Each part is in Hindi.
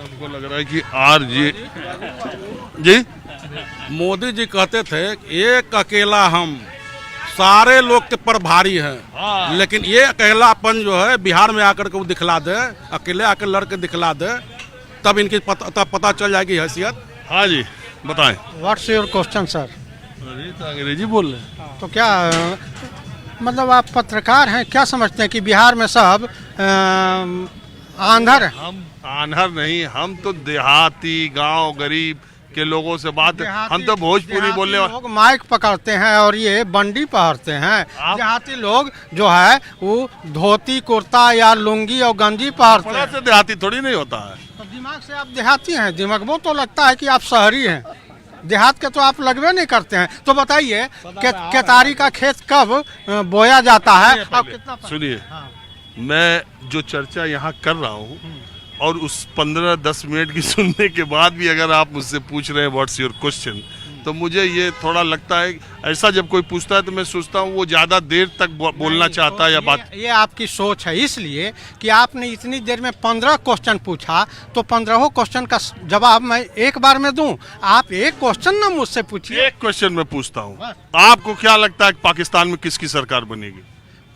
हमको लग रहा है कि आर जी मोदी जी कहते थे एक अकेला हम सारे लोग के पर भारी हैं, लेकिन ये अकेलापन जो है बिहार में आकर के वो दिखला दे, अकेले आकर लड़ के दिखला दे, तब इनकी पता चल जाएगी हैसियत। हाँ जी बताएं। What's your question sir? अरे तो अंग्रेजी बोल रहे हैं। तो क्या मतलब आप पत्रकार हैं, क्या समझते हैं कि बिहार में सब आंधर हैं? हम आंधर नहीं, हम तो देहाती गांव गरीब के लोगों से बात, हम तो भोजपुरी बोलने वाले लोग माइक पकड़ते हैं और ये बंडी पहनते हैं। देहाती लोग जो है वो धोती कुर्ता या लुंगी और गंजी पहनते हैं। से देहाती थोड़ी नहीं होता है। तो दिमाग से आप देहाती हैं, दिमाग वो तो लगता है कि आप शहरी हैं, देहात के तो आप लगवे नहीं करते हैं। तो बताइए केतारी का खेत कब बोया जाता है और कितना? सुनिए, मैं जो चर्चा यहाँ कर रहा हूँ और उस 15-10 मिनट की सुनने के बाद भी अगर आप मुझसे पूछ रहे हैं व्हाट्स योर क्वेश्चन, तो मुझे ये थोड़ा लगता है ऐसा जब कोई पूछता है तो मैं सोचता हूँ वो ज़्यादा देर तक बोलना चाहता है या बात। ये आपकी सोच है, इसलिए कि आपने इतनी देर में 15 क्वेश्चन पूछा तो 15 क्वेश्चन का जवाब मैं एक बार में दूं। आप एक क्वेश्चन ना मुझसे पूछिए। एक क्वेश्चन मैं पूछता हूँ, आपको क्या लगता है पाकिस्तान में किसकी सरकार बनेगी?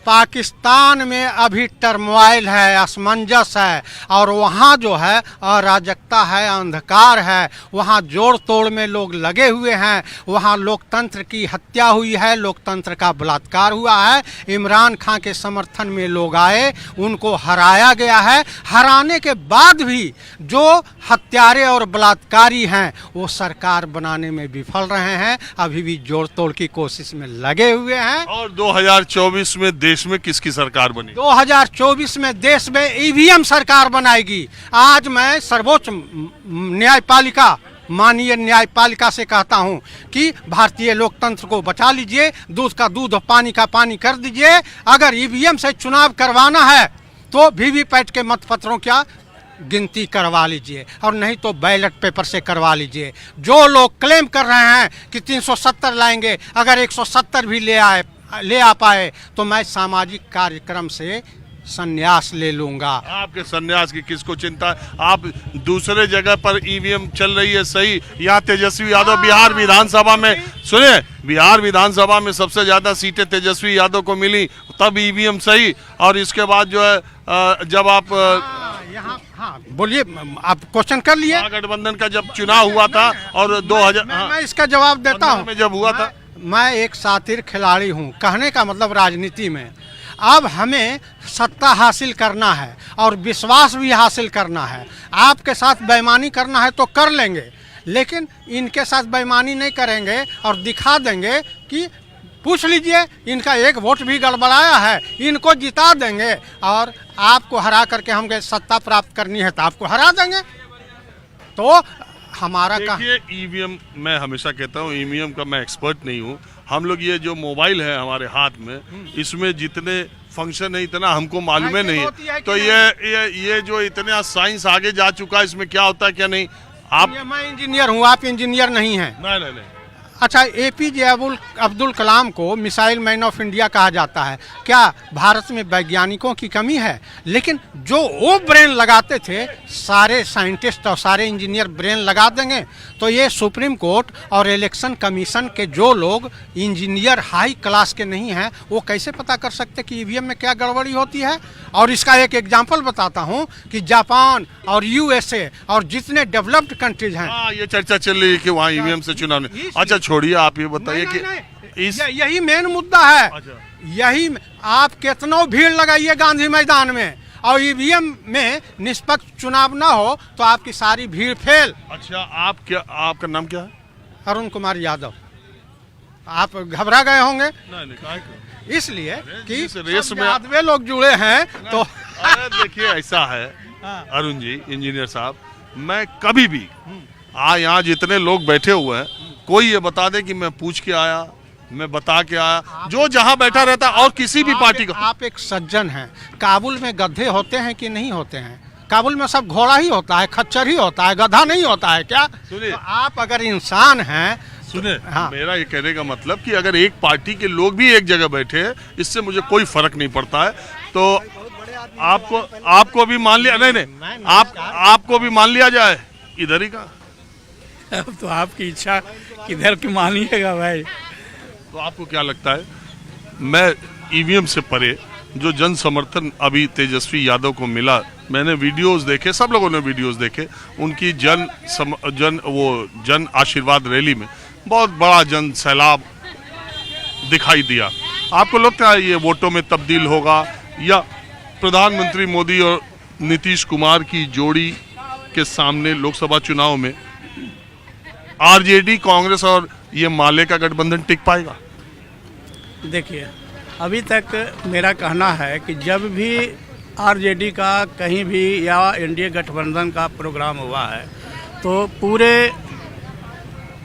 पाकिस्तान में अभी टर्मोइल है, असमंजस है, और वहाँ जो है अराजकता है, अंधकार है, वहाँ जोड़ तोड़ में लोग लगे हुए हैं, वहाँ लोकतंत्र की हत्या हुई है, लोकतंत्र का बलात्कार हुआ है। इमरान खान के समर्थन में लोग आए, उनको हराया गया है। हराने के बाद भी जो हत्यारे और बलात्कारी हैं वो सरकार बनाने में विफल रहे हैं, अभी भी जोड़ तोड़ की कोशिश में लगे हुए हैं। और 2024 में देश में किसकी सरकार बनी? 2024 में देश में ईवीएम सरकार बनाएगी। आज मैं सर्वोच्च न्यायपालिका, माननीय न्यायपालिका से कहता हूं कि भारतीय लोकतंत्र को बचा लीजिए, दूध का दूध और पानी का पानी कर दीजिए। अगर ईवीएम से चुनाव करवाना है तो वीवीपैट के मतपत्रों क्या गिनती करवा लीजिए, और नहीं तो बैलेट पेपर से करवा लीजिए। जो लोग क्लेम कर रहे हैं कि 370 लाएंगे, अगर 170 भी ले आ पाए तो मैं सामाजिक कार्यक्रम से संन्यास ले लूंगा। आपके संन्यास की किसको चिंता है? आप दूसरे जगह पर ईवीएम चल रही है सही, यहाँ तेजस्वी यादव बिहार विधानसभा में, सुनिए, बिहार विधानसभा में सबसे ज्यादा सीटें तेजस्वी यादव को मिली, तब ईवीएम सही। और इसके बाद जो है जब आप यहाँ, हाँ बोलिए, आप क्वेश्चन कर लिए। गठबंधन का जब चुनाव हुआ था और 2000 मैं इसका जवाब देता हूँ। में जब हुआ था, मैं एक शातिर खिलाड़ी हूँ, कहने का मतलब राजनीति में अब हमें सत्ता हासिल करना है और विश्वास भी हासिल करना है। आपके साथ बेईमानी करना है तो कर लेंगे, लेकिन इनके साथ बेईमानी नहीं करेंगे और दिखा देंगे कि पूछ लीजिए, इनका एक वोट भी गड़बड़ाया है, इनको जिता देंगे और आपको हरा करके हमें सत्ता प्राप्त करनी है तो आपको हरा देंगे। तो हमारा देखिए, ईवीएम, मैं हमेशा कहता हूँ ईवीएम का मैं एक्सपर्ट नहीं हूँ। हम लोग ये जो मोबाइल है हमारे हाथ में, इसमें जितने फंक्शन है इतना हमको मालूम नहीं है। तो ये जो इतना साइंस आगे जा चुका है, इसमें क्या होता है क्या नहीं। आप, मैं इंजीनियर हूँ, आप इंजीनियर नहीं हैं। नहीं। अच्छा, एपीजे अब्दुल कलाम को मिसाइल मैन ऑफ इंडिया कहा जाता है। क्या भारत में वैज्ञानिकों की कमी है? लेकिन जो वो ब्रेन लगाते थे, सारे साइंटिस्ट और सारे इंजीनियर ब्रेन लगा देंगे तो ये सुप्रीम कोर्ट और इलेक्शन कमीशन के जो लोग इंजीनियर हाई क्लास के नहीं हैं, वो कैसे पता कर सकते कि ईवीएम में क्या गड़बड़ी होती है? और इसका एक एग्जाम्पल बताता हूँ कि जापान और यूएसए और जितने डेवलप्ड कंट्रीज हैं, ये चर्चा चल रही है कि वहाँ ईवीएम से चुनाव नहीं। अच्छा छोड़िए, आप ये बताइए कि यही मेन मुद्दा है। यही आप कितना भीड़ लगाइए गांधी मैदान में और ईवीएम में निष्पक्ष चुनाव ना हो तो आपकी सारी भीड़ फेल। अच्छा, आपका नाम क्या है? अरुण कुमार यादव। आप घबरा गए होंगे। नहीं, इसलिए कि रेस में यादवे लोग जुड़े हैं तो देखिए ऐसा है अरुण जी, इंजीनियर साहब, मैं कभी भी यहाँ जितने लोग बैठे हुए हैं, कोई ये बता दे कि मैं पूछ के आया, मैं बता के आया, जो जहां बैठा रहता और किसी भी पार्टी का। आप एक सज्जन हैं। काबुल में गधे होते हैं कि नहीं होते हैं? काबुल में सब घोड़ा ही होता है, खच्चर ही होता है, गधा नहीं होता है क्या? सुनिए, तो आप अगर इंसान हैं, सुनिए, मेरा ये कहने का मतलब कि अगर एक पार्टी के लोग भी एक जगह बैठे हैं, इससे मुझे कोई फर्क नहीं पड़ता है। तो आपको आपको भी मान लिया, नहीं आपको भी मान लिया जाए इधर ही का। अब तो आपकी इच्छा किधर की मानिएगा भाई। तो आपको क्या लगता है, मैं ईवीएम से परे जो जन समर्थन अभी तेजस्वी यादव को मिला, मैंने वीडियोस देखे, सब लोगों ने वीडियोस देखे, उनकी जन आशीर्वाद रैली में बहुत बड़ा जन सैलाब दिखाई दिया। आपको लगता है ये वोटों में तब्दील होगा, या प्रधानमंत्री मोदी और नीतीश कुमार की जोड़ी के सामने लोकसभा चुनाव में आरजेडी, कांग्रेस और ये माले का गठबंधन टिक पाएगा? देखिए, अभी तक मेरा कहना है कि जब भी आरजेडी का कहीं भी या एनडीए गठबंधन का प्रोग्राम हुआ है तो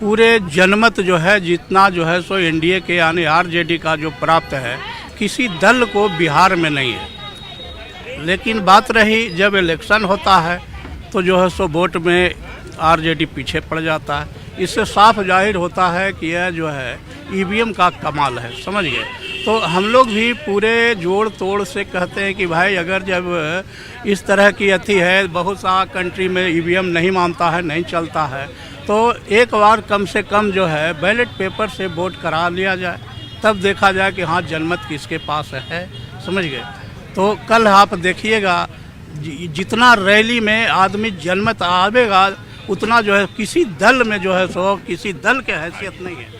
पूरे जनमत जो है, जितना जो है सो एनडीए के यानी आरजेडी का जो प्राप्त है, किसी दल को बिहार में नहीं है। लेकिन बात रही जब इलेक्शन होता है तो जो है सो वोट में आरजेडी पीछे पड़ जाता है। इससे साफ जाहिर होता है कि यह जो है ईवीएम का कमाल है, समझ गए। तो हम लोग भी पूरे जोड़ तोड़ से कहते हैं कि भाई अगर जब इस तरह की अथी है, बहुत सा कंट्री में ईवीएम नहीं मानता है, नहीं चलता है, तो एक बार कम से कम जो है बैलेट पेपर से वोट करा लिया जाए, तब देखा जाए कि हाँ जनमत किसके पास है, समझ गए। तो कल आप देखिएगा जितना रैली में आदमी जनमत आवेगा उतना जो है किसी दल में जो है सो किसी दल के हैसियत नहीं है।